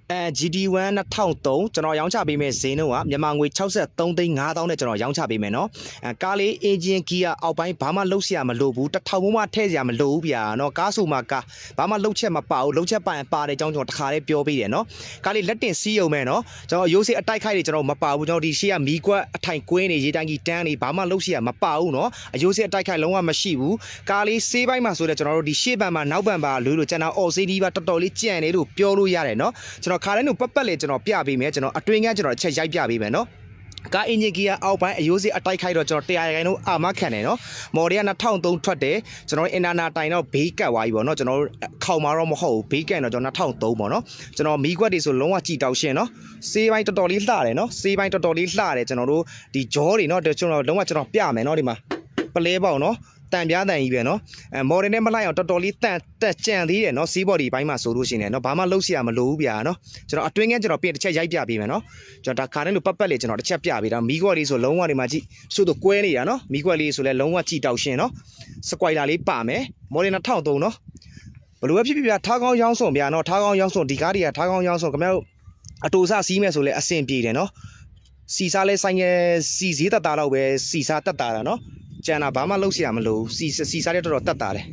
GD1 2003ကျွန်တော်ရောင်းချပေးမယ်ဈေးနှုန်းကမြန်မာငွေ63သိန်း5000နဲ့ကျွန်တော်ရောင်းချပေးမယ်နော်ကားလေး engine gear အောက်ပိုင်းဘာမှလှုပ်ရှားမလို့ဘူးတစ်ထောင်မှထည့်စရာမလိုဘူးဗျာနော်ကားဆိုမှကားဘာမှလှုပ်ချက်မပါဘူးလှုပ်ချက်ပါရင်ပါတဲ့အကြောင်းကျွန်တော်တခါလေးပြောပေးတယ်နော်ကားလေးလက်တင်စီးရုံမဲ့နော်ကျွန်တော်ရိုးစေးအတိုက်ခိုက်တွေကျွန်တော်မပါဘူးကျွန်တော်ဒီရှေ့ကမီးကွက်အထိုင်ကွင်းနေရေတန်းကြီးတန်းနေဘာမှလှုပ်ရှားမပါဘူးနော်အရိုးစေးအတိုက်ခိုက်လုံးဝမရှိဘူးကားလေးဆေးပိုင်းမှာဆိုတော့ကျွန်တော်တို့ဒီရှေ့ဘက်မှာနောက်ဘက်မှာလွေးလို့ကျွန်တော်အော်ဆေးဒီပါတော်တော်လေးကြံ့နေလို့ပြောလို့ရတယ်နော်ကျွန်တော်ခါတိုင်းတို့ပတ်ပတ်လေကျွန်တော်ပြပေးမယ်ကျွန်တော်အတွင်းကကျွန်တော်အချက်ရိုက်ပြပေးမယ်နော်ကားအင်ဂျင်ဂီယာအောက်ပိုင်းအယိုးစေးအတိုက်ခိုက်တော့ကျွန်တော်100ခိုင်တော့အာမခံတယ်နော်မော်ဒယ်က2003ထွက်တယ်ကျွန်တော်အင်တာနာတိုင်တော့ဘေးကတ်သွားပြီပေါ့နော်ကျွန်တော်ခေါင်မာတော့မဟုတ်ဘူးဘေးကတ်တော့ကျွန်တော်2003ပေါ့နော်ကျွန်တော်မီးခွက်တွေဆိုလုံးဝကြည်တောက်ရှင်းနော်ဆေးပိုင်းတော်တော်လေးလှတယ်နော်ဆေးပိုင်းတော်တော်လေးလှတယ်ကျွန်တော်တို့ဒီဂျောတွေနော်ကျွန်တော်လုံးဝကျွန်တော်ပြမယ်နော်ဒီမှာပလဲပေါက်နော်တန်ပြားတန်ကြီးပဲနော်မော်ဒယ်နဲ့မလိုက်အောင်တော်တော်လေးတက်ကြံသေးတယ်နော်စီးဘော်ဒီဘိုင်းမှာဆိုလို့ရှိရင်နော်ဘာမှလှုပ်ရှားမလိုဘူးဗျာနော်ကျွန်တော်အတွင်းကကျွန်တော်ပြင်တစ်ချက်ရိုက်ပြပေးမယ်နော်ကျွန်တော်ဒါခါတဲ့လူပတ်ပတ်လေးကျွန်တော်တစ်ချက်ပြပေးတာမီးခွက်လေးဆိုလုံးဝဒီမှာကြည့်ဆိုတော့ကွဲနေတာနော်မီးခွက်လေးဆိုလဲလုံးဝကြည်တောက်ရှင်းနော်စကွိုင်လာလေးပါမယ်မော်ဒယ်2003နော်ဘလို့ပဲဖြစ်ဖြစ်ဗျာထားကောင်းရောင်းစွန်ဗျာနော်ထားကောင်းရောင်းစွန်ဒီကားတွေကထားကောင်းရောင်းစွန်ခင်ဗျားတို့အတူစားစီးမယ်ဆိုလဲအဆင်ပြေတယ်နော်စီစားလဲဆိုင်ရဲ့စီစည်းတက်တာတော့ပဲစီစားတက်တာနော်ကျန်တာဘာမှလှုပ်ရှားမလို့စီစားတဲ့တော်တော်တက်တာတယ်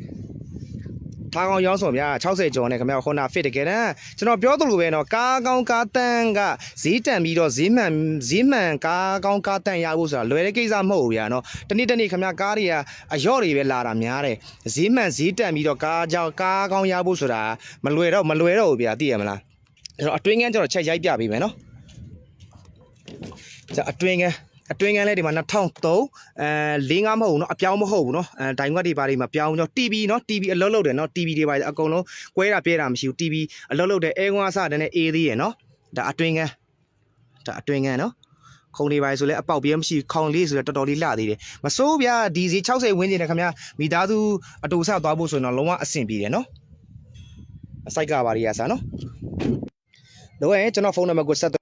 ထားကောင်းရောင်းစွန်ဗျာ60ကျော်နဲ့ခင်ဗျာ Honda Fit တကယ်တမ်းကျွန်တော်ပြောသလိုပဲနော်ကားကောင်းကားတန်းကဈေးတန်ပြီးတော့ဈေးမှန်ကားကောင်းကားတန်းရဖို့ဆိုတာလွယ်တဲ့ကိစ္စမဟုတ်ဘူးဗျာနော်တနေ့ခင်ဗျာကားတွေကအယော့တွေပဲလာတာများတယ်ဈေးမှန်ဈေးတန်ပြီးတော့ကားကောင်းရဖို့ဆိုတာမလွယ်တော့ဘူးဗျာသိရမလားကျွန်တော်အတွင်းကကျွန်တော်ချက်ရိုက်ပြပေးမယ်နော်じゃအတွင်းကလည်းဒီမှာ2003 45မဟုတ်ဘူးเนาะအပြောင်းမဟုတ်ဘူးเนาะဒိုင်ခွက်တွေဘာတွေမှာပြောင်းကြော TV เนาะ TV အလုပ်လုပ်တယ်เนาะ TV တွေပါအကုန်လုံးကွဲတာပြဲတာမရှိဘူး TV အလုပ်လုပ်တယ်အဲကွန်းအစတည်းနဲ့အေးသေးရယ်เนาะဒါအတွင်းကเนาะခုံတွေပါဆိုလဲအပေါက်ပြဲမရှိခေါင်လေးဆိုလဲတော်တော်လေးလှသေးတယ်မစိုးဗျာဒီစီ60ဝန်းကျင်နဲ့ခင်ဗျာမိသားစုအတူဆက်သွားဖို့ဆိုရင်တော့လုံးဝအဆင်ပြေတယ်เนาะအစိုက်ကပါရီရစားเนาะတော့ကျွန်တော်ဖုန်းနံပါတ်ကိုဆက်